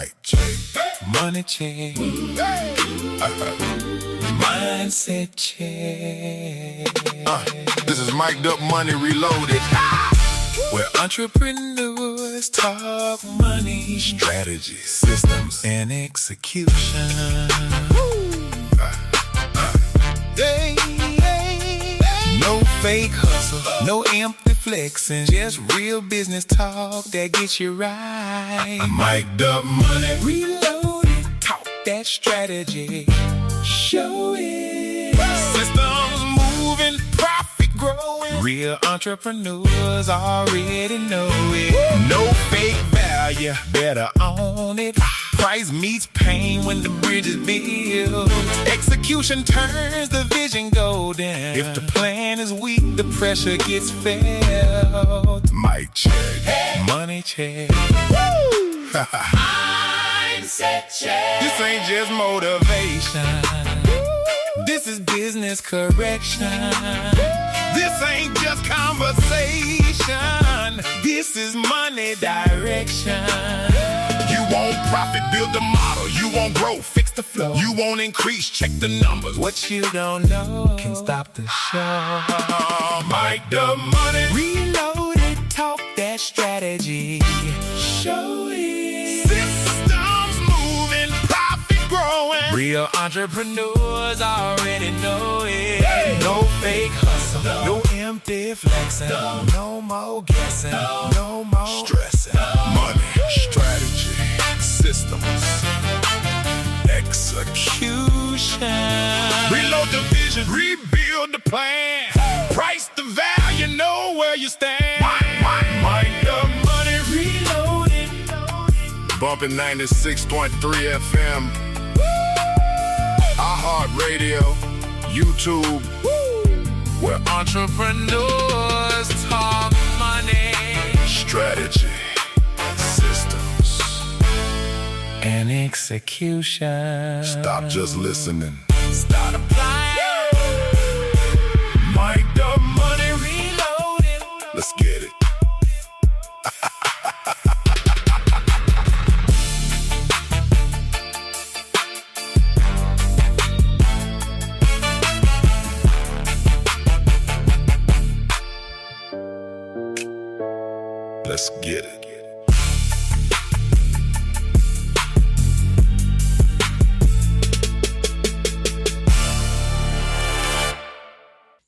Mic check. Money check. Mindset check. This is Mic'd Up Money Reloaded. Where entrepreneurs talk money, Strategy, systems, and execution. No fake hustle, no empty flexing, just real business talk that gets you right. Mic'd Up Money Reloaded, talk that strategy, show it. Systems moving, profit growing. Real entrepreneurs already know it. No fake value, better own it. Price meets pain when the bridge is built. Execution turns the vision golden. If the plan is weak, the pressure gets felt. Mic check. Money check. Mindset check. This ain't just motivation. This is business correction. This ain't just conversation. This is money direction. You want profit, build the model. You want growth, fix the flow. You want increase, check the numbers. What you don't know can stop the show. Mic'd Up Money Reloaded, talk that strategy, show it. Systems moving, profit growing. Real entrepreneurs already know it. No fake hustle, no empty flexing, no more guessing, no more Stressing, money, strategy, systems, execution. reload the vision, rebuild the plan. Price the value, know where you stand. Mic'd Up Money Reloaded. Bumping 96.3 FM. iHeartRadio, YouTube. Where entrepreneurs talk money, Strategy, systems. and execution. Stop just listening. Start applying. Mic'd Up Money, Reloaded. let's get it. Let's get it.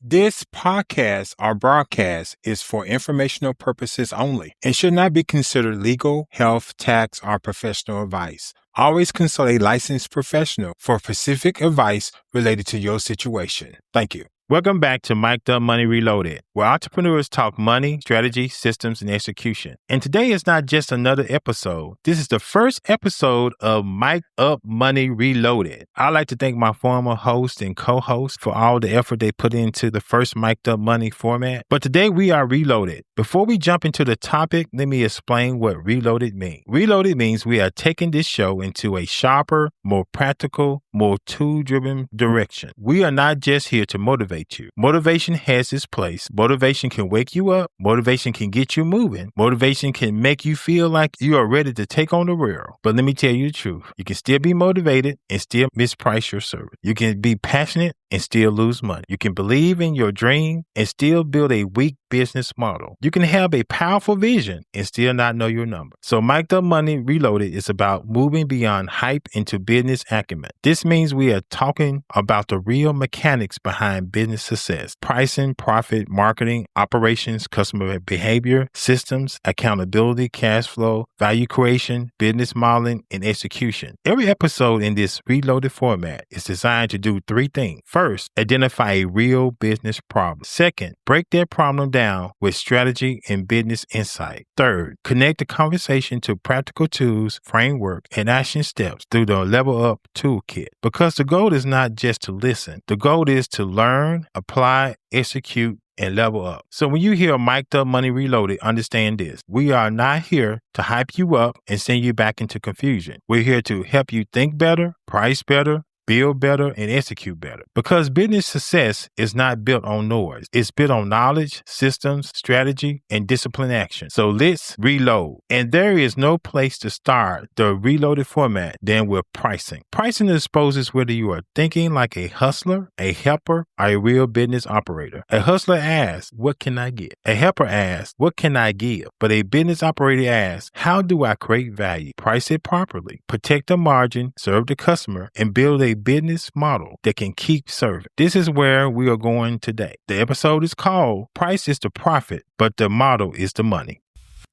This podcast or broadcast is for informational purposes only and should not be considered legal, health, tax, or professional advice. Always consult a licensed professional for specific advice related to your situation. Thank you. Welcome back to Mic'd Up Money Reloaded, where entrepreneurs talk money, strategy, systems, and execution. And today is not just another episode. This is the first episode of Mic'd Up Money Reloaded. I'd like to thank my former host and co-host for all the effort they put into the first Mic'd Up Money format. But today we are reloaded. Before we jump into the topic, let me explain what reloaded means. Reloaded means we are taking this show into a sharper, more practical, more tool-driven direction. We are not just here to motivate you. Motivation has its place. Motivation can wake you up. Motivation can get you moving. Motivation can make you feel like you are ready to take on the world. But let me tell you the truth. You can still be motivated and still misprice your service. You can be passionate and still lose money. You can believe in your dream and still build a weak business model. You can have a powerful vision and still not know your number. So Mic'd Up Money Reloaded is about moving beyond hype into business acumen. This means we are talking about the real mechanics behind business success: pricing, profit, marketing, operations, customer behavior, systems, accountability, cash flow, value creation, business modeling, and execution. Every episode in this reloaded format is designed to do three things. First, identify a real business problem. Second, break that problem down with strategy and business insight. Third, connect the conversation to practical tools, framework, and action steps through the Level Up Toolkit. Because the goal is not just to listen. The goal is to learn, apply, execute, and level up. So when you hear Mic'd Up Money Reloaded, understand this. We are not here to hype you up and send you back into confusion. We're here to help you think better, price better, build better, and execute better. Because business success is not built on noise. It's built on knowledge, systems, strategy, and disciplined action. So let's reload. And there is no place to start the reloaded format than with pricing. Pricing exposes whether you are thinking like a hustler, a helper, or a real business operator. A hustler asks, what can I get? A helper asks, what can I give? But a business operator asks, how do I create value? Price it properly, protect the margin, serve the customer, and build a business model that can keep serving. This is where we are going today. The episode is called Price is the Profit, but the Model is the Money.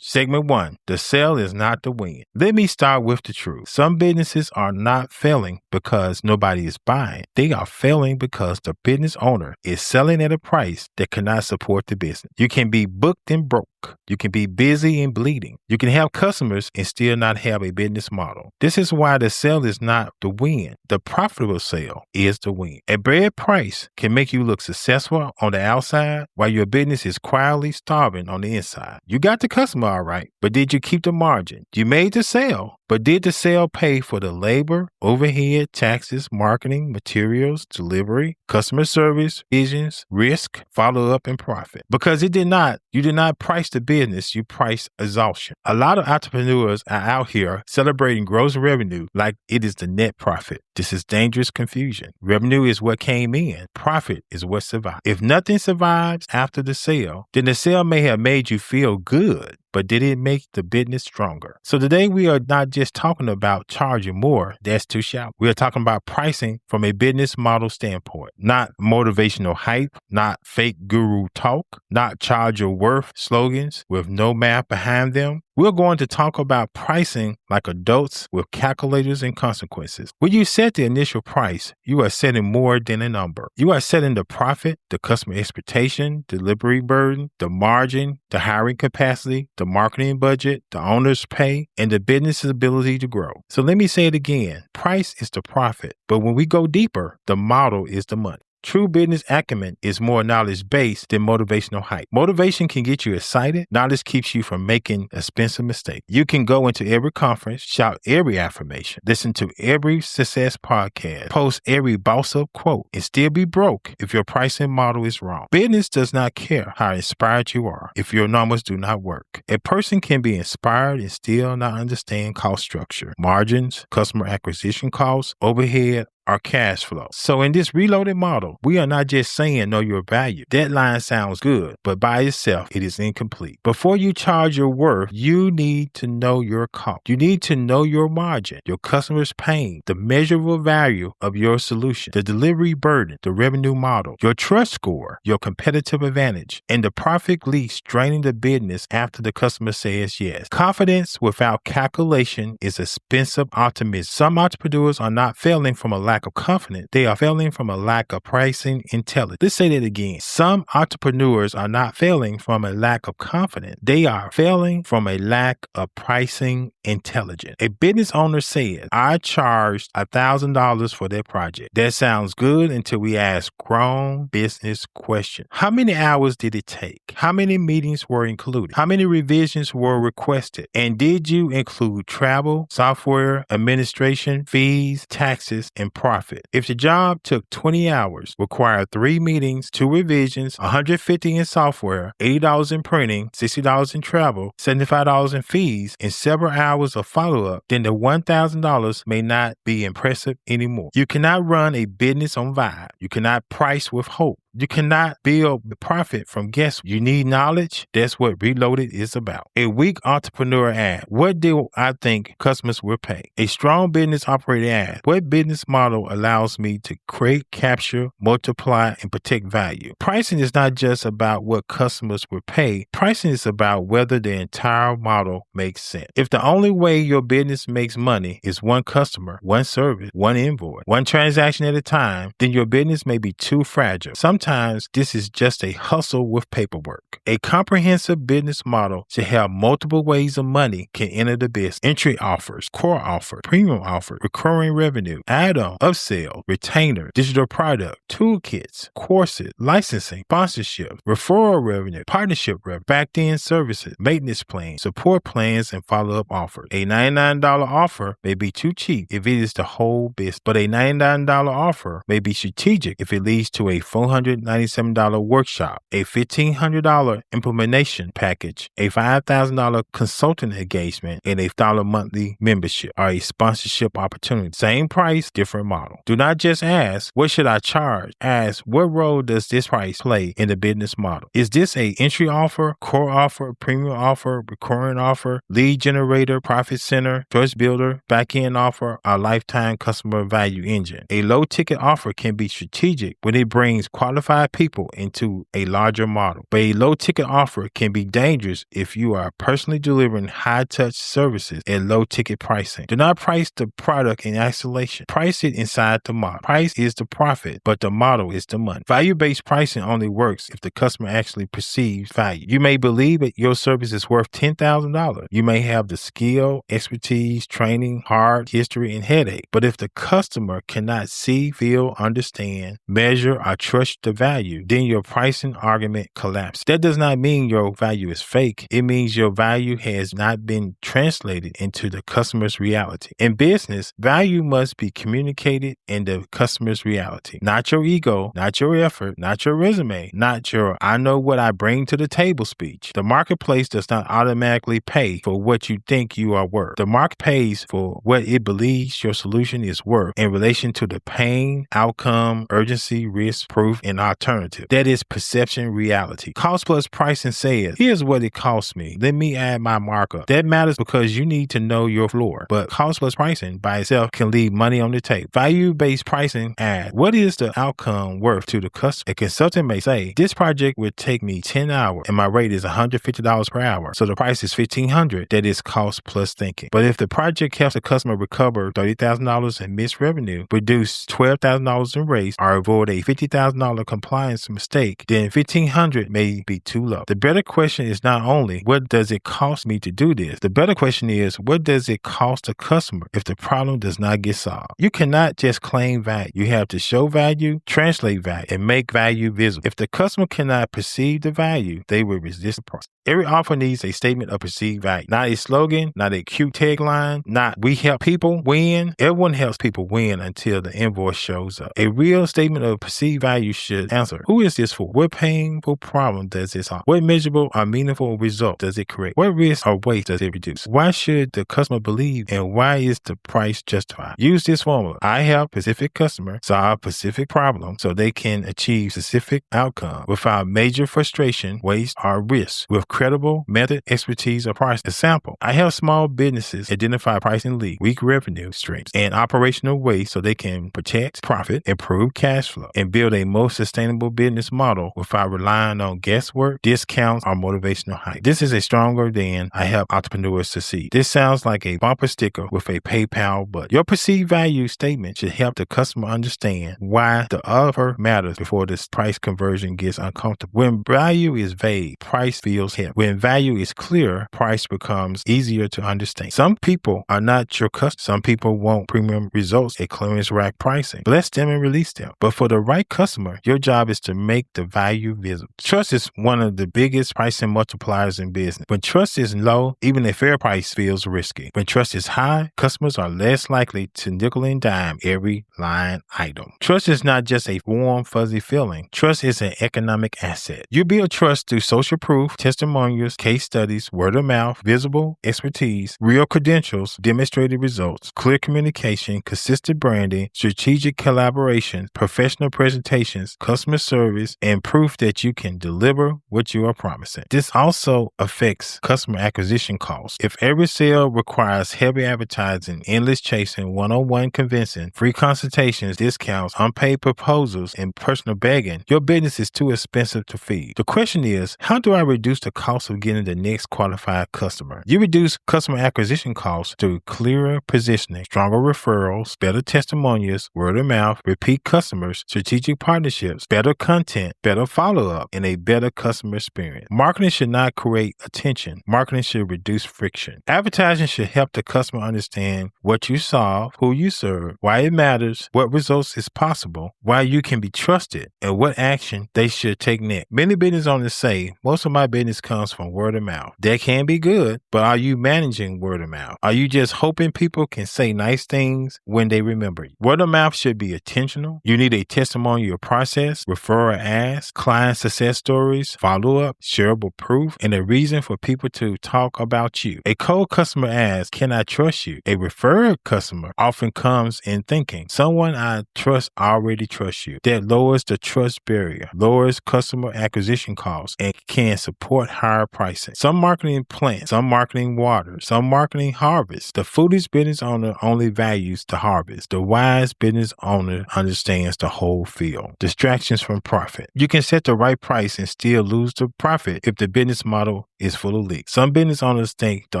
Segment 1, the sale is not the win. Let me start with the truth. Some businesses are not failing because nobody is buying. They are failing because the business owner is selling at a price that cannot support the business. You can be booked and broke. You can be busy and bleeding. You can have customers and still not have a business model. This is why the sale is not the win. The profitable sale is the win. A bad price can make you look successful on the outside while your business is quietly starving on the inside. You got the customer all right, but did you keep the margin? You made the sale, but did the sale pay for the labor, overhead, taxes, marketing, materials, delivery, customer service, visions, risk, follow-up, and profit? Because it did not. You did not price the business, you priced exhaustion. A lot of entrepreneurs are out here celebrating gross revenue like it is the net profit. This is dangerous confusion. Revenue is what came in. Profit is what survived. If nothing survives after the sale, then the sale may have made you feel good, but did it make the business stronger? So today we are not just talking about charging more. That's too shallow. We are talking about pricing from a business model standpoint, not motivational hype, not fake guru talk, not charge your worth slogans with no math behind them. We're going to talk about pricing like adults with calculators and consequences. When you set the initial price, you are setting more than a number. You are setting the profit, the customer expectation, delivery burden, the margin, the hiring capacity, the marketing budget, the owner's pay, and the business's ability to grow. So let me say it again. Price is the profit, but when we go deeper, the model is the money. True business acumen is more knowledge-based than motivational hype. Motivation can get you excited. Knowledge keeps you from making expensive mistakes. You can go into every conference, shout every affirmation, listen to every success podcast, post every boss-up quote, and still be broke if your pricing model is wrong. Business does not care how inspired you are if your numbers do not work. A person can be inspired and still not understand cost structure, margins, customer acquisition costs, overhead, our cash flow. So in this reloaded model, we are not just saying know your value. That line sounds good, but by itself, it is incomplete. Before you charge your worth, you need to know your cost. You need to know your margin, your customer's pain, the measurable value of your solution, the delivery burden, the revenue model, your trust score, your competitive advantage, and the profit lease draining the business after the customer says yes. Confidence without calculation is expensive optimism. Some entrepreneurs are not failing from a lack of confidence. They are failing from a lack of pricing intelligence. Let's say that again. Some entrepreneurs are not failing from a lack of confidence. They are failing from a lack of pricing intelligence. A business owner says, I charged $1,000 for that project. That sounds good until we ask grown business questions. How many hours did it take? How many meetings were included? How many revisions were requested? And did you include travel, software, administration, fees, taxes, and profit? If the job took 20 hours, required 3 meetings, 2 revisions, $150 in software, $80 in printing, $60 in travel, $75 in fees, and several hours of follow-up, then the $1,000 may not be impressive anymore. You cannot run a business on vibe. You cannot price with hope. You cannot build profit from guesswork. You need knowledge. That's what Reloaded is about. A weak entrepreneur asks, what do I think customers will pay? A strong business operator asks, what business model allows me to create, capture, multiply, and protect value? Pricing is not just about what customers will pay. Pricing is about whether the entire model makes sense. If the only way your business makes money is one customer, one service, one invoice, one transaction at a time, then your business may be too fragile. Sometimes sometimes this is just a hustle with paperwork. A comprehensive business model should have multiple ways of money can enter the business. Entry offers, core offer, premium offer, recurring revenue, add-on, upsell, retainer, digital product, toolkits, courses, licensing, sponsorship, referral revenue, partnership revenue, back-end services, maintenance plans, support plans, and follow-up offers. A $99 offer may be too cheap if it is the whole business, but a $99 offer may be strategic if it leads to a $497 workshop, a $1,500 implementation package, a $5,000 consulting engagement, and a $1 monthly membership or a sponsorship opportunity. Same price, different model. Do not just ask, what should I charge? Ask, what role does this price play in the business model? Is this a entry offer, core offer, premium offer, recurring offer, lead generator, profit center, trust builder, back-end offer, or lifetime customer value engine? A low-ticket offer can be strategic when it brings qualified people into a larger model, but a low-ticket offer can be dangerous if you are personally delivering high-touch services at low-ticket pricing. Do not price the product in isolation. Price it inside the model. Price is the profit, but the model is the money. Value-based pricing only works if the customer actually perceives value. You may believe that your service is worth $10,000. You may have the skill, expertise, training, hard history, and headache, but if the customer cannot see, feel, understand, measure, or trust the value, then your pricing argument collapses. That does not mean your value is fake. It means your value has not been translated into the customer's reality. In business, value must be communicated in the customer's reality. Not your ego, not your effort, not your resume, not your I know what I bring to the table speech. The marketplace does not automatically pay for what you think you are worth. The market pays for what it believes your solution is worth in relation to the pain, outcome, urgency, risk, proof, and alternative. That is perception reality. Cost plus pricing says, here's what it costs me. Let me add my markup. That matters because you need to know your floor. But cost plus pricing by itself can leave money on the table. Value-based pricing adds, what is the outcome worth to the customer? A consultant may say, this project would take me 10 hours and my rate is $150 per hour. So the price is $1,500. That is cost plus thinking. But if the project helps the customer recover $30,000 in missed revenue, reduce $12,000 in rates, or avoid a $50,000 compliance mistake, then $1,500 may be too low. The better question is not only, what does it cost me to do this? The better question is, what does it cost the customer if the problem does not get solved? You cannot just claim value. You have to show value, translate value, and make value visible. If the customer cannot perceive the value, they will resist the process. Every offer needs a statement of perceived value, not a slogan, not a cute tagline, not we help people win. Everyone helps people win until the invoice shows up. A real statement of perceived value should answer, who is this for? What painful problem does it solve? What measurable or meaningful result does it create? What risk or waste does it reduce? Why should the customer believe, and why is the price justified? Use this formula. I help specific customer solve specific problem so they can achieve specific outcome without major frustration, waste, or risk, with credible method, expertise, or price. Example, I help small businesses identify pricing leak, weak revenue streams, and operational waste so they can protect profit, improve cash flow, and build a more sustainable business model without relying on guesswork, discounts, or motivational hype. This is a stronger than I help entrepreneurs succeed. This sounds like a bumper sticker with a PayPal button. Your perceived value statement should help the customer understand why the offer matters before this price conversion gets uncomfortable. When value is vague, price feels heavy. When value is clear, price becomes easier to understand. Some people are not your customers. Some people want premium results at clearance rack pricing. Bless them and release them. But for the right customer, your job is to make the value visible. Trust is one of the biggest pricing multipliers in business. When trust is low, even a fair price feels risky. When trust is high, customers are less likely to nickel and dime every line item. Trust is not just a warm, fuzzy feeling. Trust is an economic asset. You build trust through social proof, testimonials, case studies, word of mouth, visible expertise, real credentials, demonstrated results, clear communication, consistent branding, strategic collaboration, professional presentations, customer service, and proof that you can deliver what you are promising. This also affects customer acquisition costs. If every sale requires heavy advertising, endless chasing, one-on-one convincing, free consultations, discounts, unpaid proposals, and personal begging, your business is too expensive to feed. The question is, how do I reduce the cost of getting the next qualified customer. You reduce customer acquisition costs through clearer positioning, stronger referrals, better testimonials, word of mouth, repeat customers, strategic partnerships, better content, better follow-up, and a better customer experience. Marketing should not create attention. Marketing should reduce friction. Advertising should help the customer understand what you solve, who you serve, why it matters, what results is possible, why you can be trusted, and what action they should take next. Many business owners say, most of my business comes from word of mouth. That can be good, but are you managing word of mouth? Are you just hoping people can say nice things when they remember you? Word of mouth should be intentional. You need a testimonial process, referral ads, client success stories, follow-up, shareable proof, and a reason for people to talk about you. A cold customer asks, can I trust you? A referred customer often comes in thinking, someone I trust already trusts you. That lowers the trust barrier, lowers customer acquisition costs, and can support higher pricing. Some marketing plants, some marketing water, some marketing harvest. The foolish business owner only values the harvest. The wise business owner understands the whole field. Distractions from profit. You can set the right price and still lose the profit if the business model is full of leaks. Some business owners think the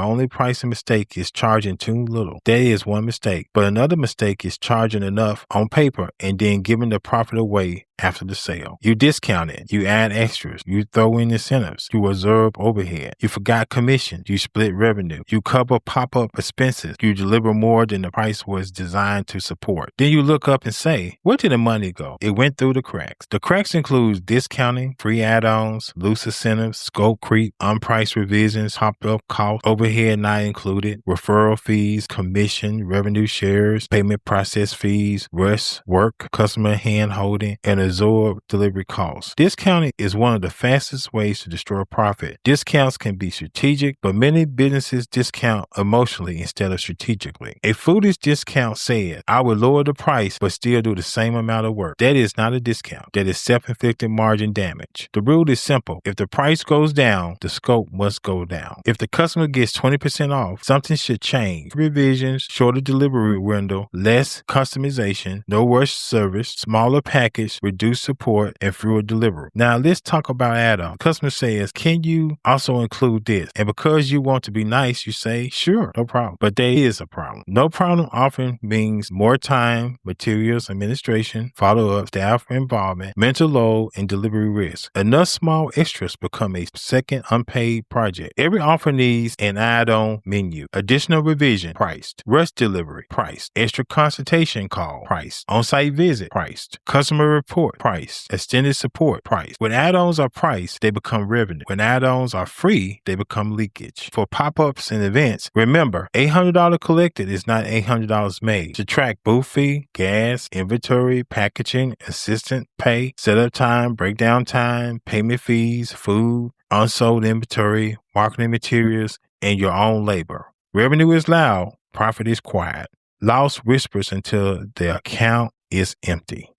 only pricing mistake is charging too little. That is one mistake. But another mistake is charging enough on paper and then giving the profit away after the sale. You discount it. You add extras. You throw in incentives. You absorb overhead. You forgot commission. You split revenue. You cover pop-up expenses. You deliver more than the price was designed to support. Then you look up and say, where did the money go? It went through the cracks. The cracks include discounting, free add-ons, loose incentives, scope creep, unpriced revisions, pop-up costs, overhead not included, referral fees, commission, revenue shares, payment process fees, rush work, customer hand-holding, and absorb delivery costs. Discounting is one of the fastest ways to destroy profit. Discounts can be strategic, but many businesses discount emotionally instead of strategically. A foolish discount says, I will lower the price but still do the same amount of work. That is not a discount. That is self-inflicted margin damage. The rule is simple. If the price goes down, the scope must go down. If the customer gets 20% off, something should change. Revisions, shorter delivery window, less customization, no rush service, smaller package, reduced support, and fewer delivery. Now let's talk about add-on. Customer says, can you also include this? And because you want to be nice, you say, sure, no problem. But there is a problem. No problem often means more time, materials, administration, follow-up, staff involvement, mental load, and delivery risk. Enough small extras become a second unpaid project. Every offer needs an add-on menu. Additional revision, priced. Rush delivery, priced. Extra consultation call, priced. On-site visit, priced. Customer report, priced. Extended support, priced. When add-ons are priced, they become revenue. When add-ons are free, they become leakage. For pop-ups and events, remember, $800 collected is not $800 made. Subtract booth fee, gas, inventory, packaging, assistant pay, setup time, breakdown time, payment fees, food, unsold inventory, marketing materials, and your own labor. Revenue is loud, profit is quiet. Loss whispers until the account is empty.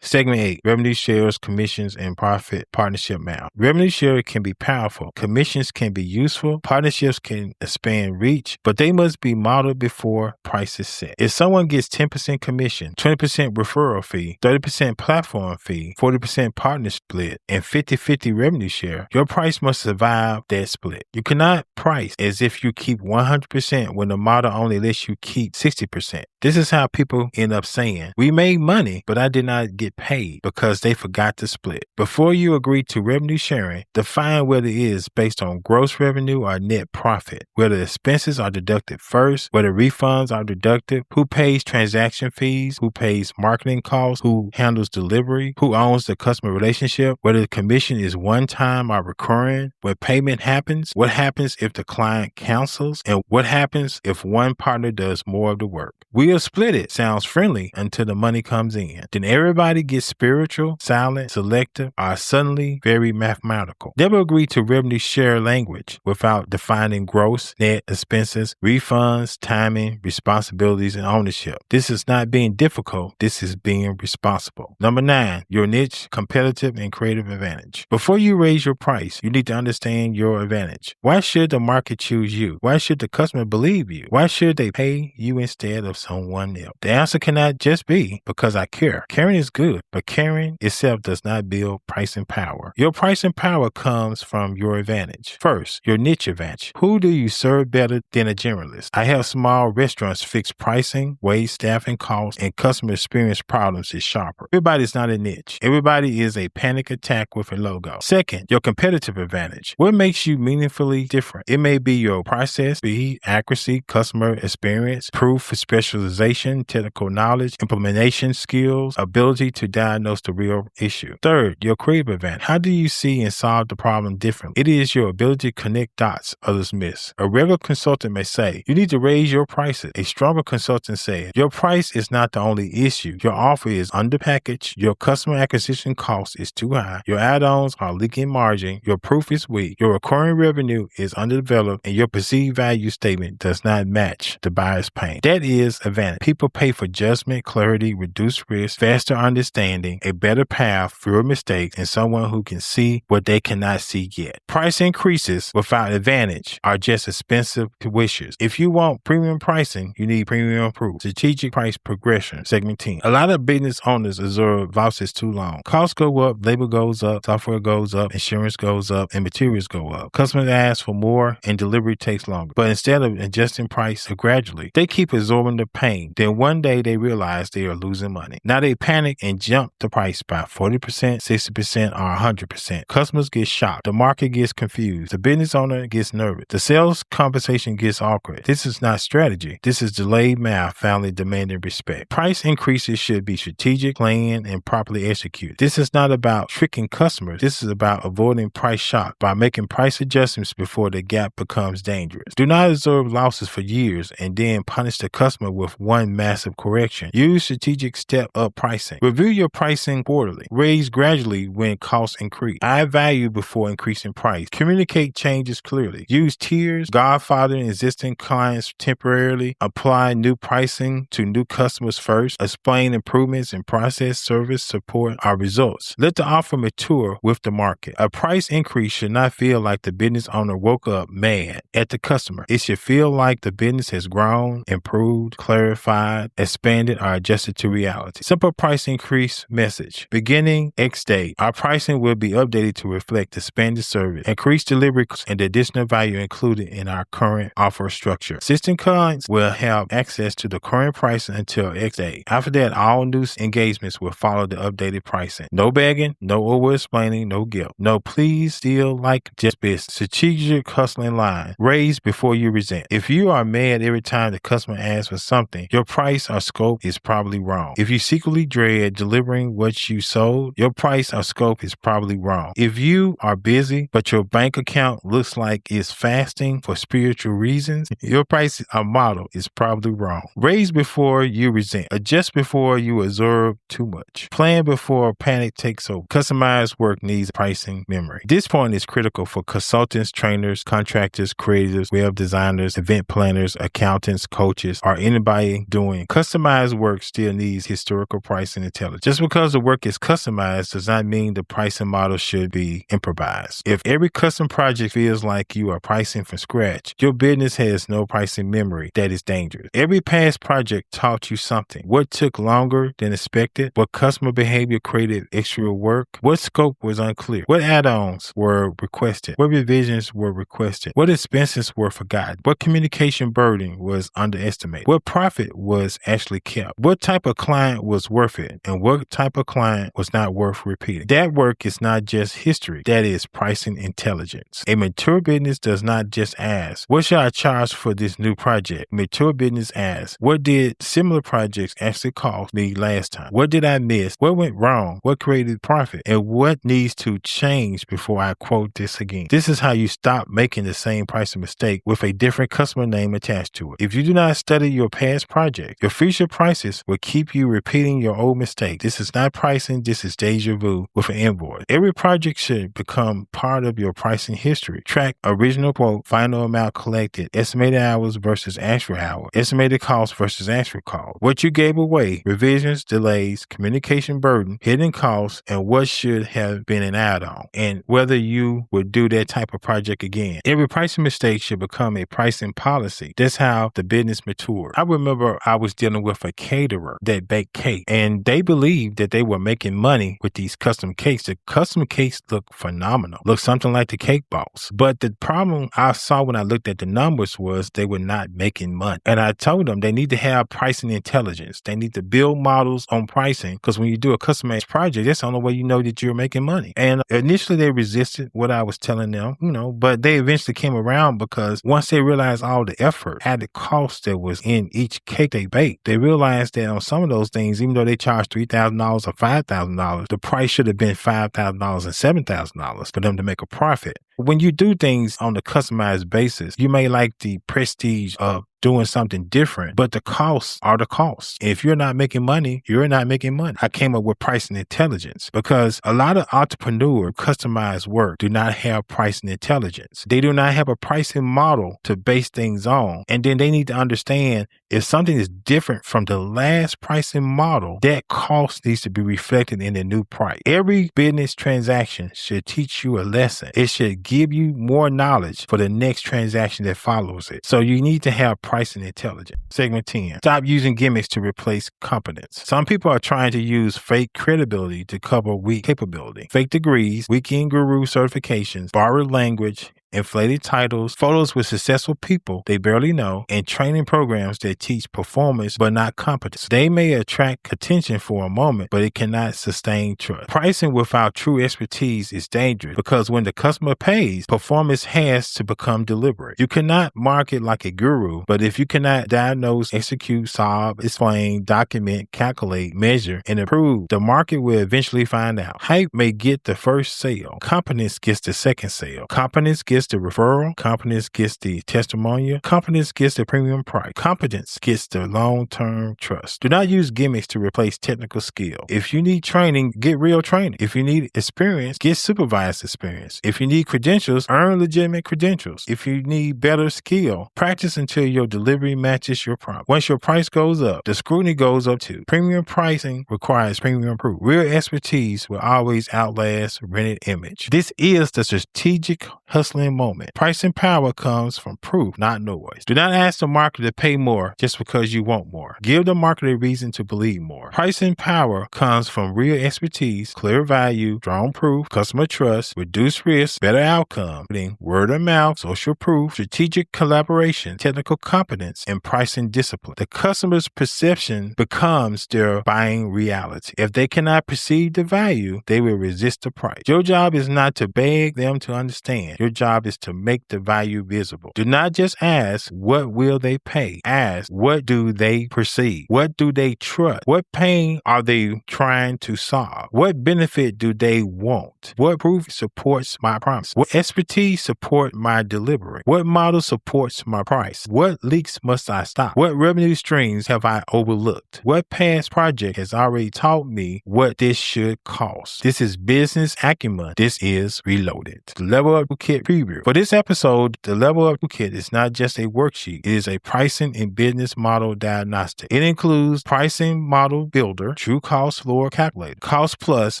Segment 8, revenue shares, commissions, and profit partnership model. Revenue share can be powerful. Commissions can be useful. Partnerships can expand reach, but they must be modeled before price is set. If someone gets 10% commission, 20% referral fee, 30% platform fee, 40% partner split, and 50-50 revenue share, your price must survive that split. You cannot price as if you keep 100% when the model only lets you keep 60%. This is how people end up saying, we made money, but I did not get paid because they forgot to split. Before you agree to revenue sharing, define whether it is based on gross revenue or net profit, whether expenses are deducted first, whether refunds are deducted, who pays transaction fees, who pays marketing costs, who handles delivery, who owns the customer relationship, whether the commission is one time or recurring, when payment happens, what happens if the client cancels, and what happens if one partner does more of the work. We'll split it sounds friendly until the money comes in. Then everybody gets spiritual, silent, selective, or suddenly very mathematical. Never agree to revenue share language without defining gross, net expenses, refunds, timing, responsibilities, and ownership. This is not being difficult. This is being responsible. Number 9, your niche, competitive, and creative advantage. Before you raise your price, you need to understand your advantage. Why should the market choose you? Why should the customer believe you? Why should they pay you instead of someone else? The answer cannot just be because I care. Caring is good. good, but caring itself does not build pricing power. Your pricing power comes from your advantage. First, your niche advantage. Who do you serve better than a generalist? I help small restaurants fix pricing, wage, staffing costs, and customer experience problems is sharper. Everybody's not a niche. Everybody is a panic attack with a logo. Second, your competitive advantage. What makes you meaningfully different? It may be your process, speed, accuracy, customer experience, proof for specialization, technical knowledge, implementation skills, ability to diagnose the real issue. Third, your creative advantage. How do you see and solve the problem differently? It is your ability to connect dots others miss. A regular consultant may say, you need to raise your prices. A stronger consultant says, your price is not the only issue. Your offer is underpackaged. Your customer acquisition cost is too high. Your add-ons are leaking margin. Your proof is weak. Your recurring revenue is underdeveloped, and your perceived value statement does not match the buyer's pain. That is advantage. People pay for judgment, clarity, reduced risk, faster understanding, a better path, fewer mistakes, and someone who can see what they cannot see yet. Price increases without advantage are just expensive wishes. If you want premium pricing, you need premium proof. Strategic price progression. Segment 10. A lot of business owners absorb losses too long. Costs go up, labor goes up, software goes up, insurance goes up, and materials go up. Customers ask for more and delivery takes longer. But instead of adjusting price gradually, they keep absorbing the pain. Then one day they realize they are losing money. Now they panic and jump the price by 40%, 60%, or 100%. Customers get shocked. The market gets confused. The business owner gets nervous. The sales conversation gets awkward. This is not strategy. This is delayed math finally demanding respect. Price increases should be strategic, planned, and properly executed. This is not about tricking customers. This is about avoiding price shock by making price adjustments before the gap becomes dangerous. Do not absorb losses for years and then punish the customer with one massive correction. Use strategic step-up pricing. Review your pricing quarterly. Raise gradually when costs increase. Add value before increasing price. Communicate changes clearly. Use tiers. Godfather existing clients temporarily. Apply new pricing to new customers first. Explain improvements in process, service, support, or results. Let the offer mature with the market. A price increase should not feel like the business owner woke up mad at the customer. It should feel like the business has grown, improved, clarified, expanded, or adjusted to reality. Simple price increase message. Beginning X day, our pricing will be updated to reflect expanded service, increased delivery, and the additional value included in our current offer structure. Existing clients will have access to the current pricing until X day. After that, all new engagements will follow the updated pricing. No begging, no over-explaining, no guilt. No please, still like just business. Strategic hustling line. Raise before you resent. If you are mad every time the customer asks for something, your price or scope is probably wrong. If you secretly dread delivering what you sold, your price or scope is probably wrong. If you are busy, but your bank account looks like it's fasting for spiritual reasons, your price or model is probably wrong. Raise before you resent. Adjust before you absorb too much. Plan before panic takes over. Customized work needs pricing memory. This point is critical for consultants, trainers, contractors, creators, web designers, event planners, accountants, coaches, or anybody doing customized work still needs historical pricing intelligence. Just because the work is customized does not mean the pricing model should be improvised. If every custom project feels like you are pricing from scratch, your business has no pricing memory. That is dangerous. Every past project taught you something. What took longer than expected? What customer behavior created extra work? What scope was unclear? What add-ons were requested? What revisions were requested? What expenses were forgotten? What communication burden was underestimated? What profit was actually kept? What type of client was worth it? And what type of client was not worth repeating? That work is not just history. That is pricing intelligence. A mature business does not just ask, what should I charge for this new project? Mature business asks, what did similar projects actually cost me last time? What did I miss? What went wrong? What created profit? And what needs to change before I quote this again? This is how you stop making the same pricing mistake with a different customer name attached to it. If you do not study your past project, your future prices will keep you repeating your old mistake. This is not pricing. This is deja vu with an invoice. Every project should become part of your pricing history. Track original quote, final amount collected, estimated hours versus actual hours, estimated cost versus actual cost, what you gave away, revisions, delays, communication burden, hidden costs, and what should have been an add-on, and whether you would do that type of project again. Every pricing mistake should become a pricing policy. That's how the business matured. I remember I was dealing with a caterer that baked cake, and they believed believed that they were making money with these custom cakes. The custom cakes look phenomenal, look something like the Cake Boss. But the problem I saw when I looked at the numbers was they were not making money. And I told them they need to have pricing intelligence. They need to build models on pricing, because when you do a customized project, that's the only way you know that you're making money. And initially they resisted what I was telling them, but they eventually came around, because once they realized all the effort, added cost that was in each cake they baked, they realized that on some of those things, even though they charged $3,000 or $5,000, the price should have been $5,000 and $7,000 for them to make a profit. When you do things on the customized basis, you may like the prestige of doing something different, but the costs are the costs. If you're not making money, you're not making money. I came up with pricing intelligence because a lot of entrepreneur customized work do not have pricing intelligence. They do not have a pricing model to base things on. And then they need to understand if something is different from the last pricing model, that cost needs to be reflected in the new price. Every business transaction should teach you a lesson. It should give you more knowledge for the next transaction that follows it. So you need to have pricing intelligence. Segment 10. Stop using gimmicks to replace competence. Some people are trying to use fake credibility to cover weak capability. Fake degrees, weekend guru certifications, borrowed language, inflated titles, photos with successful people they barely know, and training programs that teach performance but not competence. They may attract attention for a moment, but it cannot sustain trust. Pricing without true expertise is dangerous, because when the customer pays, performance has to become deliberate. You cannot market like a guru, but if you cannot diagnose, execute, solve, explain, document, calculate, measure, and improve, the market will eventually find out. Hype may get the first sale. Competence gets the second sale. Competence gets the referral. Competence gets the testimonial. Competence gets the premium price. Competence gets the long-term trust. Do not use gimmicks to replace technical skill. If you need training, get real training. If you need experience, get supervised experience. If you need credentials, earn legitimate credentials. If you need better skill, practice until your delivery matches your prompt. Once your price goes up, the scrutiny goes up too. Premium pricing requires premium proof. Real expertise will always outlast rented image. This is the strategic hustling moment. Pricing power comes from proof, not noise. Do not ask the market to pay more just because you want more. Give the market a reason to believe more. Pricing power comes from real expertise, clear value, strong proof, customer trust, reduced risk, better outcome, word of mouth, social proof, strategic collaboration, technical competence, and pricing discipline. The customer's perception becomes their buying reality. If they cannot perceive the value, they will resist the price. Your job is not to beg them to understand. Your job is to make the value visible. Do not just ask, what will they pay? Ask, what do they perceive? What do they trust? What pain are they trying to solve? What benefit do they want? What proof supports my promise? What expertise supports my delivery? What model supports my price? What leaks must I stop? What revenue streams have I overlooked? What past project has already taught me what this should cost? This is Business Acumen. This is Reloaded. The Level Up Toolkit preview. For this episode, the Level Up Toolkit is not just a worksheet. It is a pricing and business model diagnostic. It includes pricing model builder, true cost floor calculator, cost plus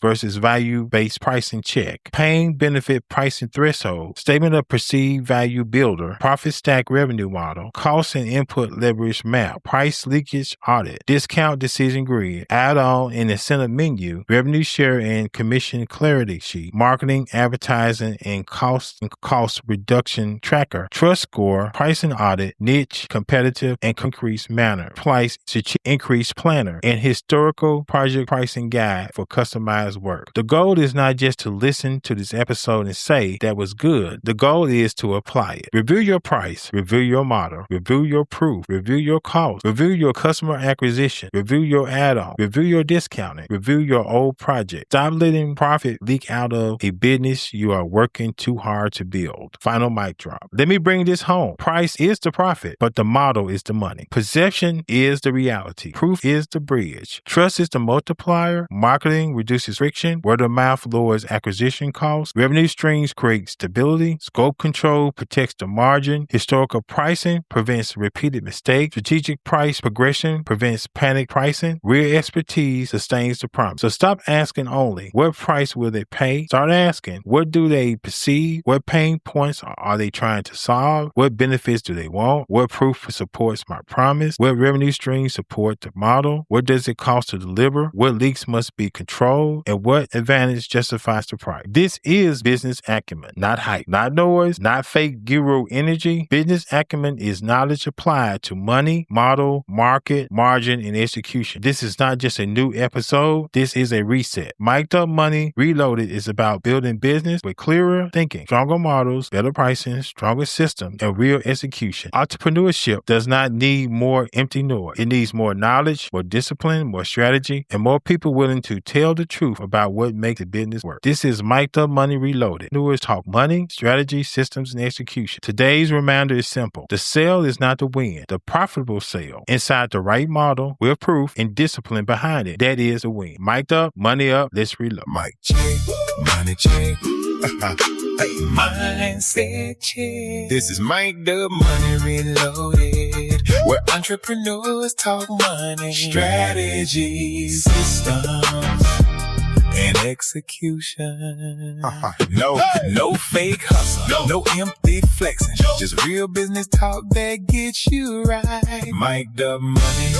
versus value-based pricing check, pain benefit pricing threshold, statement of perceived value builder, profit stack revenue model, cost and input leverage map, price leakage audit, discount decision grid, add-on and incentive menu, revenue share and commission clarity sheet, marketing, advertising, and cost reduction tracker, trust score, pricing audit, niche, competitive, and increased manner, price increase planner, and historical project pricing guide for customized work. The goal is not just to listen to this episode and say that was good. The goal is to apply it. Review your price, review your model, review your proof, review your cost, review your customer acquisition, review your add-on, review your discounting, review your old project. Stop letting profit leak out of a business you are working too hard to build. Final mic drop. Let me bring this home. Price is the profit, but the model is the money. Perception is the reality. Proof is the bridge. Trust is the multiplier. Marketing reduces friction. Word of mouth lowers acquisition costs. Revenue streams create stability. Scope control protects the margin. Historical pricing prevents repeated mistakes. Strategic price progression prevents panic pricing. Real expertise sustains the promise. So stop asking only, what price will they pay? Start asking, what do they perceive? What pain pain points are they trying to solve? What benefits do they want? What proof supports my promise? What revenue streams support the model? What does it cost to deliver? What leaks must be controlled? And what advantage justifies the price? This is business acumen, not hype, not noise, not fake guru energy. Business acumen is knowledge applied to money, model, market, margin, and execution. This is not just a new episode. This is a reset. Mic'd Up Money Reloaded is about building business with clearer thinking, stronger models, better pricing, stronger systems, and real execution. Entrepreneurship does not need more empty noise. It needs more knowledge, more discipline, more strategy, and more people willing to tell the truth about what makes the business work. This is Mic'd Up Money Reloaded. Entrepreneurs talk money, strategy, systems, and execution. Today's reminder is simple. The sale is not the win. The profitable sale inside the right model with proof and discipline behind it. That is the win. Mic'd Up, money up, let's reload. Mic check, money check. Hey, mindset check. This is Mic'd Up Money Reloaded, where entrepreneurs talk money, strategies, systems, and execution. No fake hustle, no empty flexing, just real business talk that gets you right. Mic'd Up Money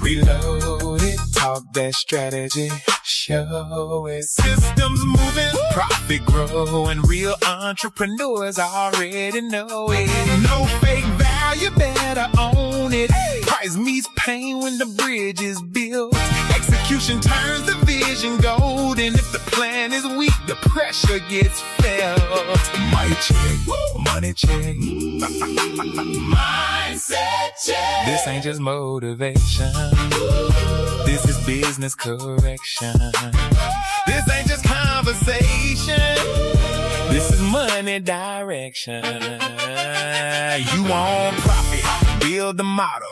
Reloaded, talk that strategy, show it. Systems moving, profit growing, real entrepreneurs already know it. No fake value, better own it. Price meets pain when the bridge is built. Execution turns the vision gold, and if the plan is weak, the pressure gets felt. Mic check, money check, Mindset check. this ain't just motivation. This is business correction. This ain't just conversation. This is money direction. You want profit, build the model.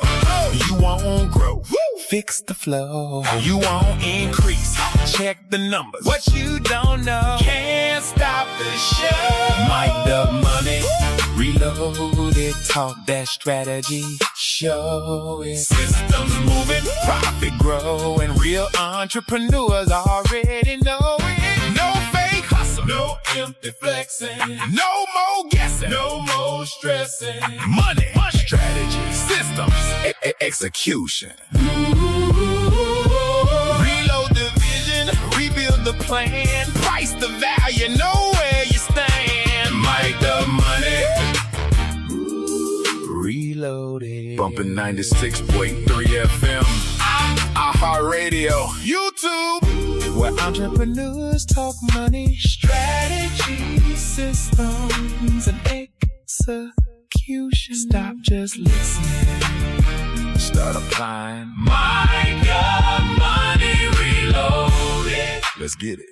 You want growth, fix the flow. You want increase, check the numbers. What you don't know can't stop the show. Mic'd Up Money Reloaded, talk that strategy, show it. Systems moving, profit growing, real entrepreneurs already know it. No fake hustle, no empty flexing, no more guessing, no more stressing. Money, strategy, systems, execution. Reload the vision, rebuild the plan, price the value, know where you stand. Mic'd Up Money Reloaded. Bumping 96.3 FM, iHeartRadio, YouTube, where entrepreneurs talk money, strategy, systems, and execution. Stop just listening, start applying. Mic'd Up Money Reloaded. Let's get it.